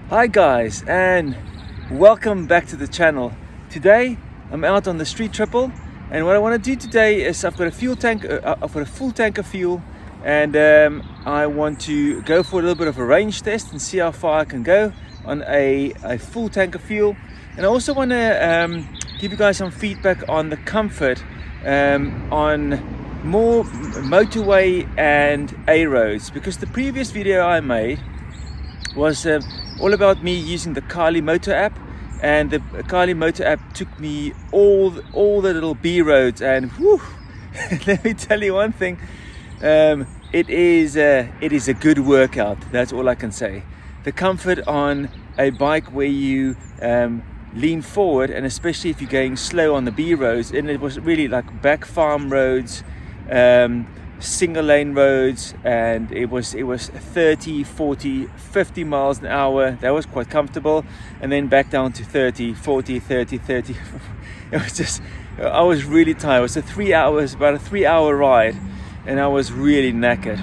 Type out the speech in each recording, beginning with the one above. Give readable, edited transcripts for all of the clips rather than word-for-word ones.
Hi guys, and welcome back to the channel. Today I'm out on the street triple, and what I want to do today is I've got a full tank of fuel, and I want to go for a little bit of a range test and see how far I can go on a full tank of fuel. And I also want to give you guys some feedback on the comfort on more motorway and A roads, because the previous video I made was all about me using the Kali Moto app, and the Kali Moto app took me all the little B roads, and whew, let me tell you one thing, it is a good workout. That's all I can say. The comfort on a bike where you lean forward, and especially if you're going slow on the B roads, and it was really like back farm roads, single lane roads, and it was 30, 40, 50 miles an hour. That was quite comfortable, and then back down to 30, 40, 30, 30. It was just, I was really tired. It was about a 3-hour ride, and I was really knackered.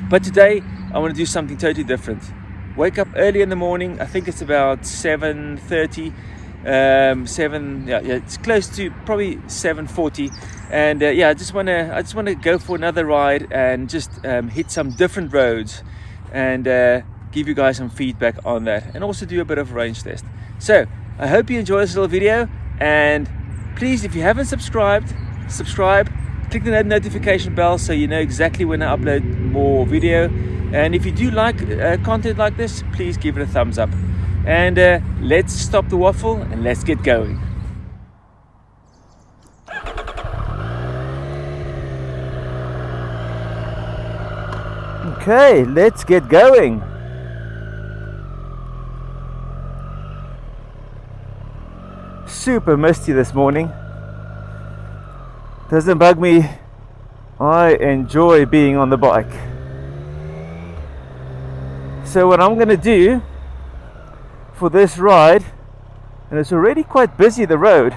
But today I want to do something totally different. Wake up early in the morning. I think it's about 7:30. It's close to probably 7:40, and I just want to go for another ride and just hit some different roads, and give you guys some feedback on that, and also do a bit of a range test. So I hope you enjoy this little video, and please, if you haven't subscribed, subscribe, click the notification bell so you know exactly when I upload more video. And if you do like content like this, please give it a thumbs up. And let's stop the waffle and let's get going. Okay, let's get going. Super misty this morning. Doesn't bug me. I enjoy being on the bike. So what I'm going to do for this ride, and it's already quite busy, the road,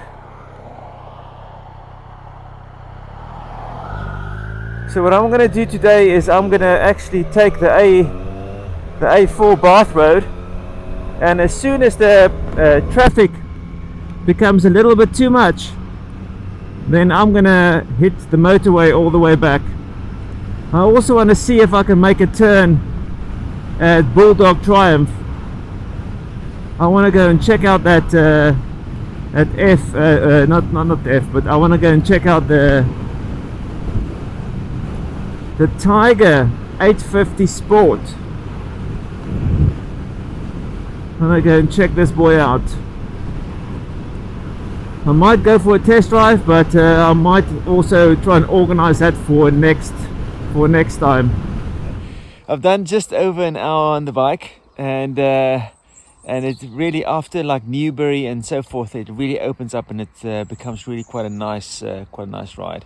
so what I'm going to do today is I'm going to actually take the A4 Bath Road, and as soon as the traffic becomes a little bit too much, then I'm going to hit the motorway all the way back. I also want to see if I can make a turn at Bulldog Triumph. I want to go and check out that at F, not F, but I want to go and check out the Tiger 850 Sport. I want to go and check this boy out. I might go for a test drive, but I might also try and organize that for next time. I've done just over an hour on the bike, and it's really, after like Newbury and so forth, it really opens up, and it becomes really quite a nice ride.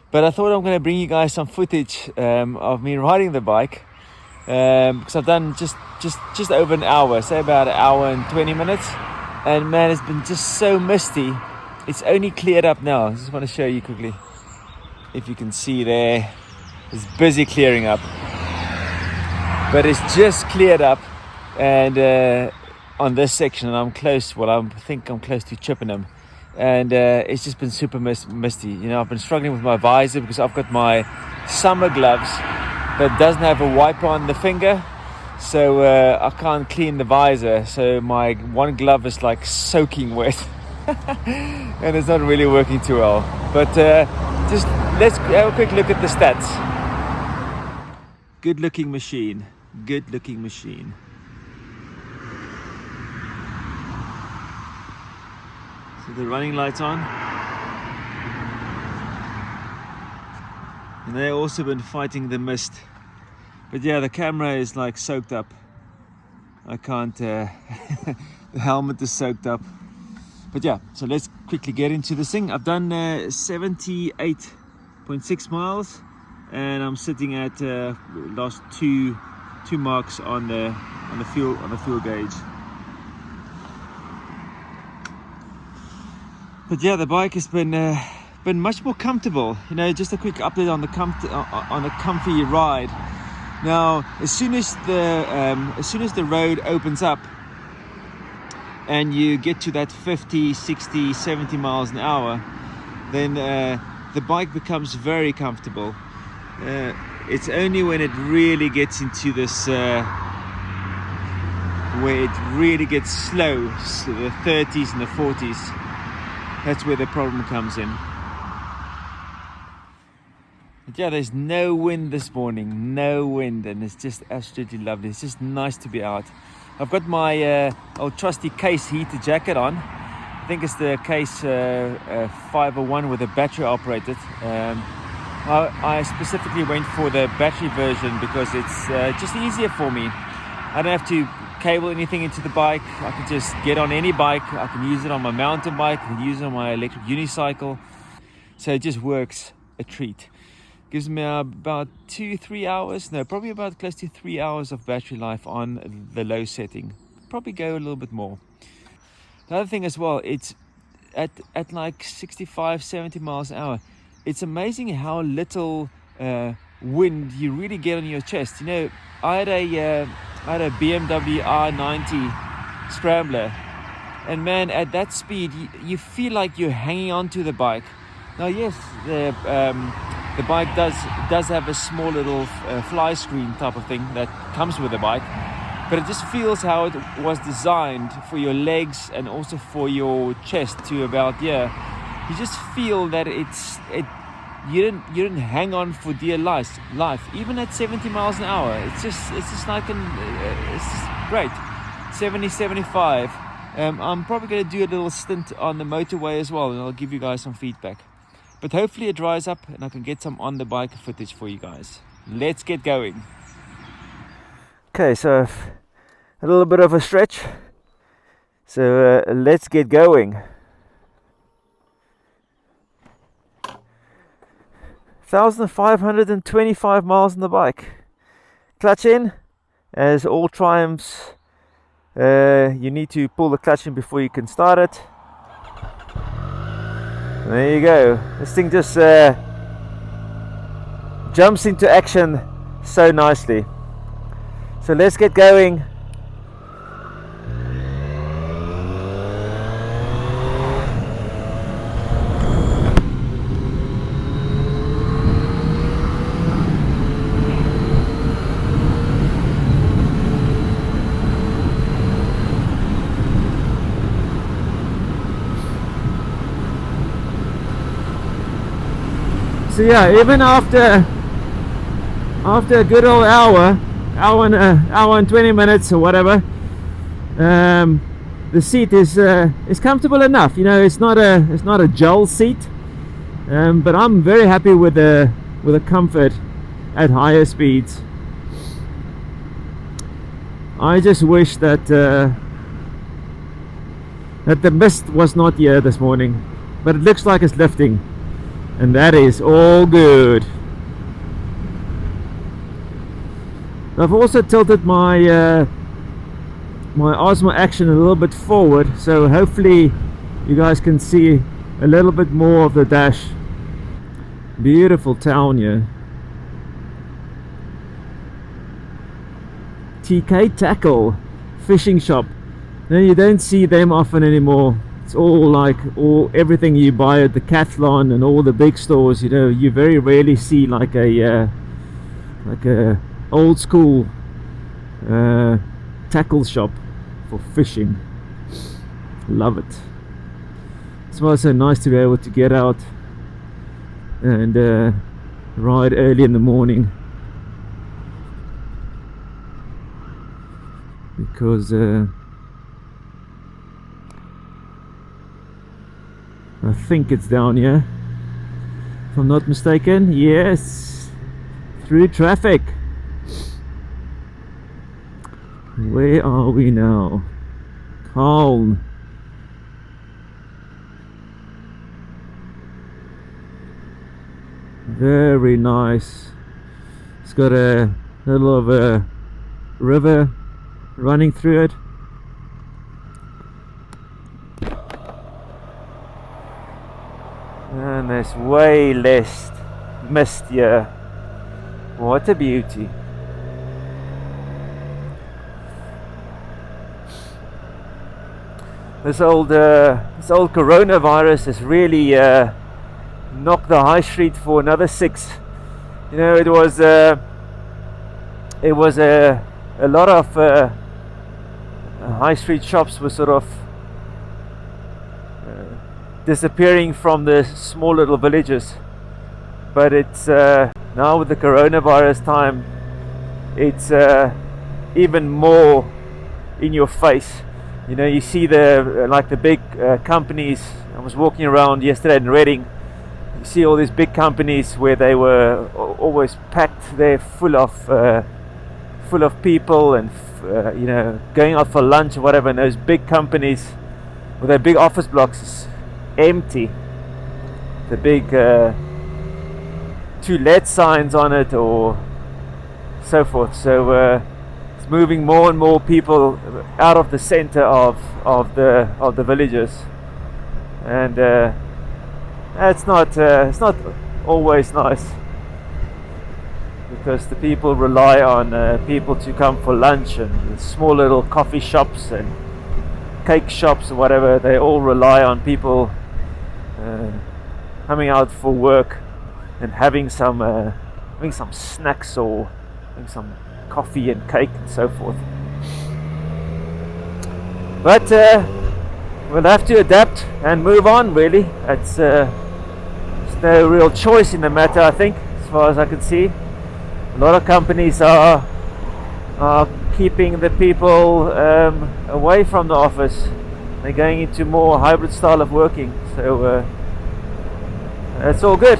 But I thought I'm going to bring you guys some footage of me riding the bike, because I've done just over an hour, say about an hour and 20 minutes, and man, it's been just so misty. It's only cleared up now. I just want to show you quickly, if you can see there, it's busy clearing up. But it's just cleared up, and on this section, and I'm close. Well, I think I'm close to Chippenham, and it's just been super misty. You know, I've been struggling with my visor because I've got my summer gloves that doesn't have a wiper on the finger, so I can't clean the visor. So my one glove is like soaking wet, and it's not really working too well. But just let's have a quick look at the stats. Good looking machine. Good looking machine. So the running lights on, and they've also been fighting the mist. But yeah, the camera is like soaked up. I can't the helmet is soaked up. But yeah, so let's quickly get into this thing. I've done 78.6 miles, and I'm sitting at last two marks on the fuel gauge. But yeah, the bike has been much more comfortable. You know, just a quick update on the comfy ride. Now, as soon as the road opens up, and you get to that 50, 60, 70 miles an hour, then the bike becomes very comfortable. It's only when it really gets into this where it really gets slow, so the 30s and the 40s, that's where the problem comes in. But yeah, there's no wind this morning, no wind, and it's just absolutely lovely. It's just nice to be out. I've got my old trusty Keis heater jacket on. I think it's the Keis 501 with a battery operated. I specifically went for the battery version because it's just easier for me. I don't have to cable anything into the bike. I can just get on any bike. I can use it on my mountain bike. I can use it on my electric unicycle. So it just works a treat. Gives me about 2-3 hours, no, probably about close to 3 hours of battery life on the low setting. Probably go a little bit more. The other thing as well, it's at like 65, 70 miles an hour. It's amazing how little wind you really get on your chest. You know, I had a BMW R90 Scrambler, and man, at that speed you feel like you're hanging on to the bike. Now yes, the bike does have a small little fly screen type of thing that comes with the bike, but it just feels how it was designed for your legs and also for your chest to about here. You just feel that you didn't hang on for dear life even at 70 miles an hour. It's just like it's just great. 70, 75. I'm probably going to do a little stint on the motorway as well, and I'll give you guys some feedback. But hopefully it dries up and I can get some on the bike footage for you guys. Let's get going. Okay, so a little bit of a stretch. So let's get going. 1,525 miles on the bike. Clutch in, as all Triumphs, you need to pull the clutch in before you can start it. There you go. This thing just jumps into action so nicely. So let's get going. So yeah, even after a good old hour and 20 minutes or whatever, the seat is comfortable enough. You know, it's not a gel seat, but I'm very happy with the comfort at higher speeds. I just wish that that the mist was not here this morning, but it looks like it's lifting. And that is all good. I've also tilted my my Osmo Action a little bit forward, so hopefully you guys can see a little bit more of the dash. Beautiful town here. TK Tackle fishing shop. Now you don't see them often anymore. It's all everything you buy at the Decathlon and all the big stores. You know, you very rarely see like a old school tackle shop for fishing. Love it. It's also nice to be able to get out and ride early in the morning, because I think it's down here, if I'm not mistaken. Yes, through traffic. Where are we now? Calm. Very nice. It's got a little of a river running through it. And there's way less mist here. What a beauty. This old coronavirus has really knocked the high street for another 6. You know, it was a lot of high street shops were sort of disappearing from the small little villages, but it's now with the coronavirus time, it's even more in your face. You know, you see the like the big companies. I was walking around yesterday in Reading. You see all these big companies where they were always packed there, full of people, and you know, going out for lunch or whatever. And those big companies with their big office blocks is empty. The big to let signs on it or so forth. So it's moving more and more people out of the center of the villages, and it's not always nice, because the people rely on people to come for lunch, and small little coffee shops and cake shops or whatever. They all rely on people coming out for work and having some snacks or having some coffee and cake and so forth. But we'll have to adapt and move on, really. There's no real choice in the matter, I think, as far as I can see. A lot of companies are keeping the people away from the office. They're going into more hybrid style of working, so that's all good.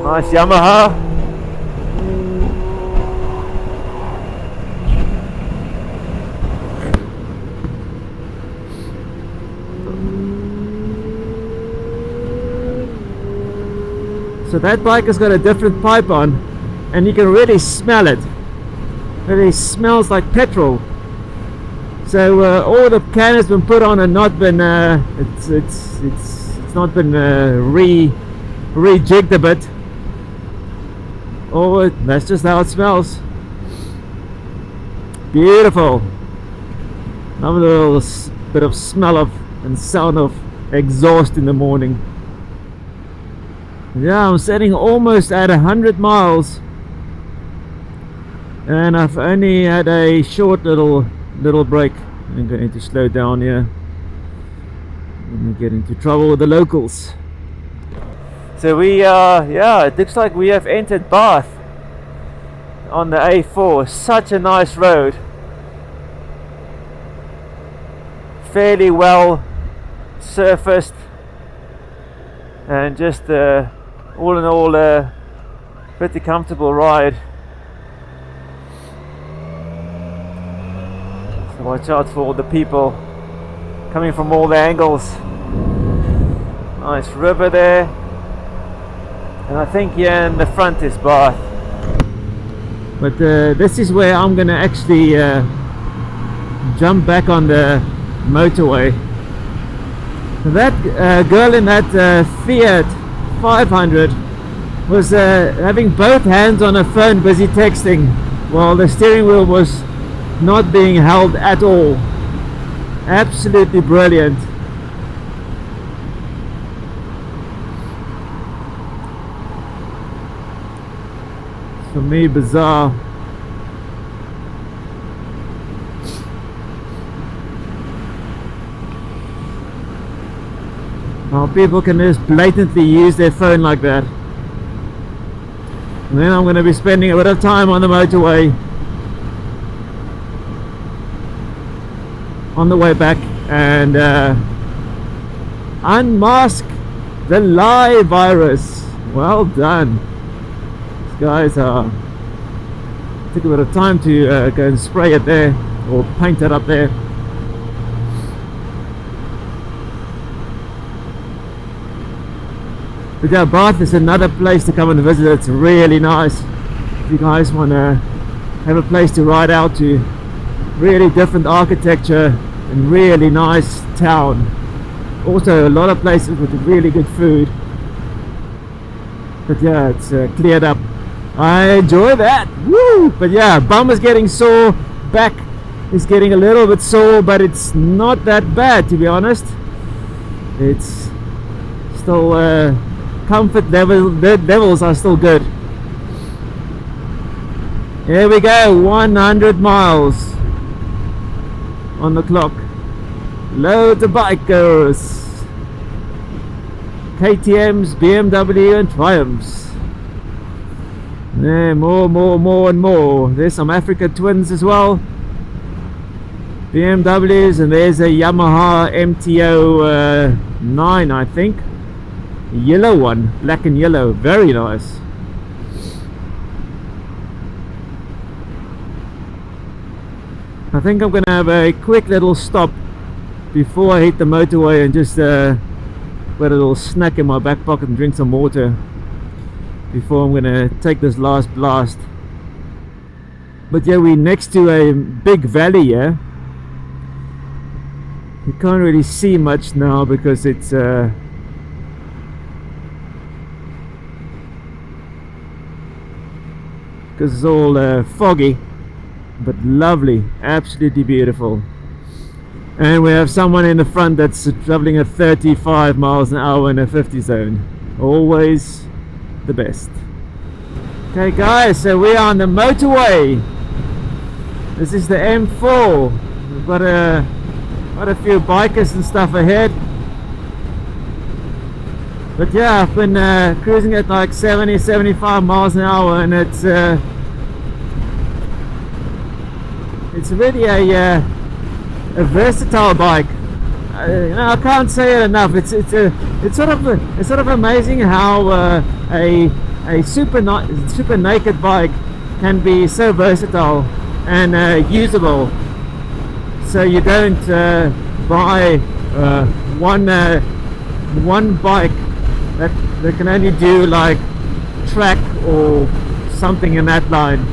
Nice Yamaha. So that bike has got a different pipe on, and you can really smell it. It really smells like petrol. So all the can has been put on and not been it's not been rejigged a bit. Oh, that's just how it smells. Beautiful. Another little bit of smell of and sound of exhaust in the morning. Yeah, I'm sitting almost at 100 miles, and I've only had a short little break. I'm going to slow down here. I'm get into trouble with the locals. So it looks like we have entered Bath on the A4. Such a nice road, fairly well surfaced, and just all in all a pretty comfortable ride. So watch out for all the people coming from all the angles. Nice river there. And I think here in the front is Bath. But this is where I'm going to actually jump back on the motorway. That girl in that Fiat 500 was having both hands on her phone, busy texting, while the steering wheel was not being held at all. Absolutely brilliant. For me, bizarre. How people can just blatantly use their phone like that. And then I'm going to be spending a bit of time on the motorway on the way back and unmask the lie virus. Well done. Guys, took a bit of time to go and spray it there, or paint it up there. But yeah, Bath is another place to come and visit. It's really nice. If you guys want to have a place to ride out to, really different architecture and really nice town. Also a lot of places with really good food. but yeah, it's cleared up. I enjoy that. Woo! But yeah, bum is getting sore, back is getting a little bit sore, but it's not that bad, to be honest. It's still comfort levels are still good. Here we go, 100 miles on the clock. Loads of bikers, KTMs, BMW and Triumphs. Yeah, more and more. There's some Africa Twins as well, BMWs, and there's a Yamaha MTO 9, I think, yellow one, black and yellow, very nice. I think I'm gonna have a quick little stop before I hit the motorway and just put a little snack in my back pocket and drink some water before I'm gonna take this last blast. But yeah, we're next to a big valley here. You can't really see much now because it's all foggy, but lovely, absolutely beautiful. And we have someone in the front that's traveling at 35 miles an hour in a 50 zone. Always the best. Okay guys, so we are on the motorway. This is the M4. We've got a few bikers and stuff ahead. But yeah, I've been cruising at like 70-75 miles an hour, and it's really a versatile bike. You know, I can't say it enough. It's sort of amazing how a super naked bike can be so versatile and usable. So you don't buy one bike that can only do like track or something in that line.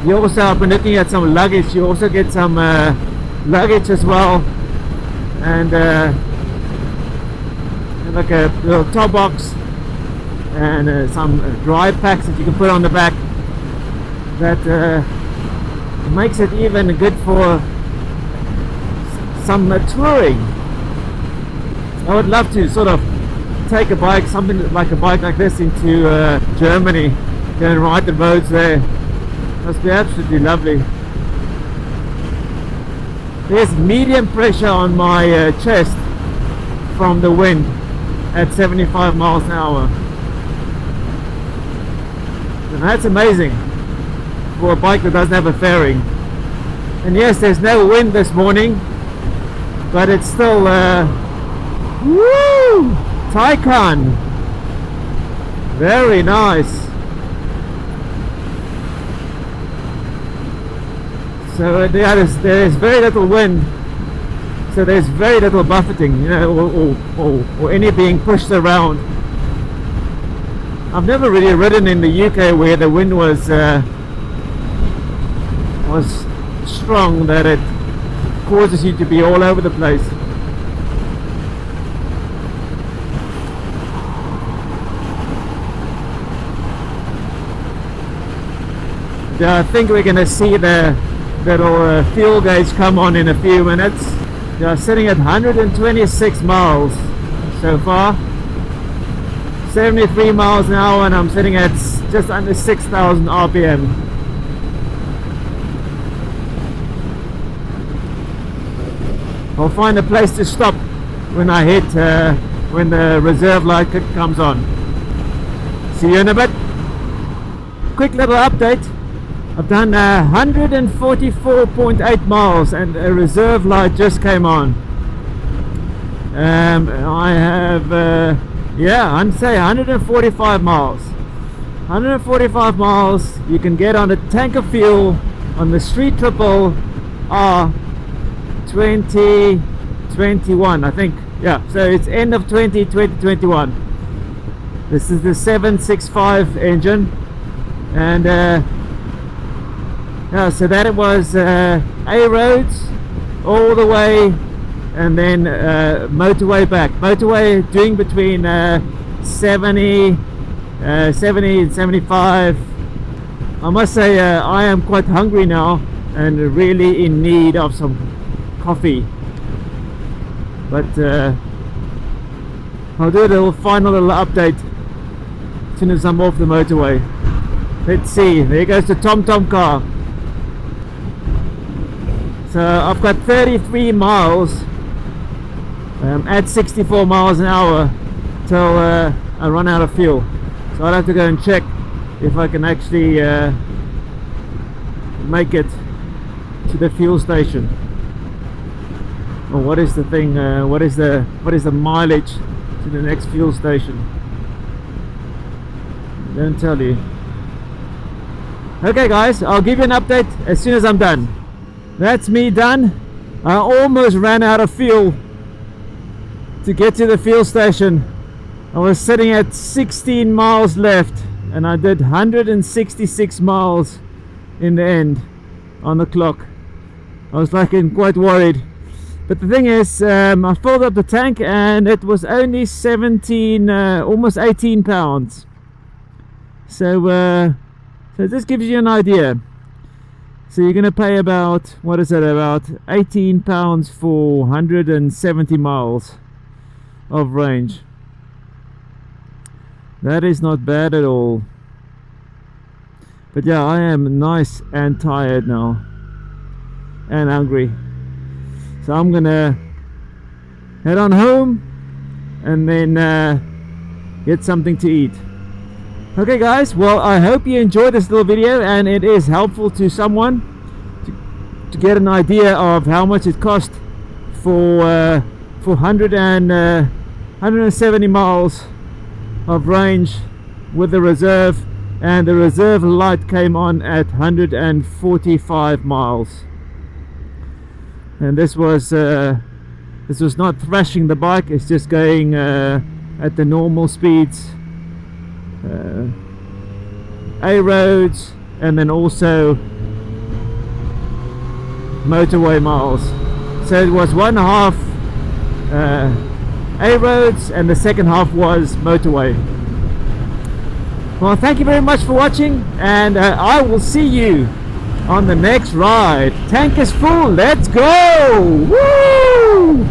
You also have been looking at some luggage. You also get some luggage as well, and like a little top box and some dry packs that you can put on the back. That makes it even good for some touring. I would love to sort of take a bike, something like a bike like this, into Germany, go and ride the roads there. Must be absolutely lovely. There's medium pressure on my chest from the wind at 75 miles an hour. And that's amazing for a bike that doesn't have a fairing. And yes, there's no wind this morning, but it's still woo! Taycan. Very nice. So yeah, there's very little wind, so there's very little buffeting, you know, or any being pushed around. I've never really ridden in the UK where the wind was strong, that it causes you to be all over the place. Yeah, I think we're going to see the little fuel gauge come on in a few minutes. They are sitting at 126 miles so far, 73 miles an hour, and I'm sitting at just under 6,000 RPM. I'll find a place to stop when I hit when the reserve light comes on. See you in a bit. Quick little update. I've done 144.8 miles and a reserve light just came on. I have I'd say 145 miles. 145 miles. You can get on a tank of fuel on the Street Triple R 2021, I think. Yeah, so it's end of 2021. This is the 765 engine, and yeah, so that it was A roads all the way, and then motorway back. Motorway doing between 70, 70, 75. I must say I am quite hungry now and really in need of some coffee, but I'll do a little final little update as soon as I'm off the motorway. Let's see, there goes the TomTom car. So I've got 33 miles at 64 miles an hour till I run out of fuel. So I'll have to go and check if I can actually make it to the fuel station. Or what is the thing? What is the mileage to the next fuel station? Don't tell you. Okay guys, I'll give you an update as soon as I'm done. That's me done. I almost ran out of fuel to get to the fuel station. I was sitting at 16 miles left and I did 166 miles in the end on the clock. I was like quite worried, but the thing is I filled up the tank and it was only 17 almost 18 pounds. So this gives you an idea. So you're gonna pay about, what is it, about 18 pounds for 170 miles of range. That is not bad at all. But yeah, I am nice and tired now and hungry, so I'm gonna head on home and then get something to eat. Okay guys, well I hope you enjoyed this little video and it is helpful to someone to get an idea of how much it cost for 170 miles of range with the reserve, and the reserve light came on at 145 miles, and this was not thrashing the bike, it's just going at the normal speeds, A roads and then also motorway miles. So it was one half A roads and the second half was motorway. Well, thank you very much for watching, and I will see you on the next ride. Tank is full, let's go! Woo!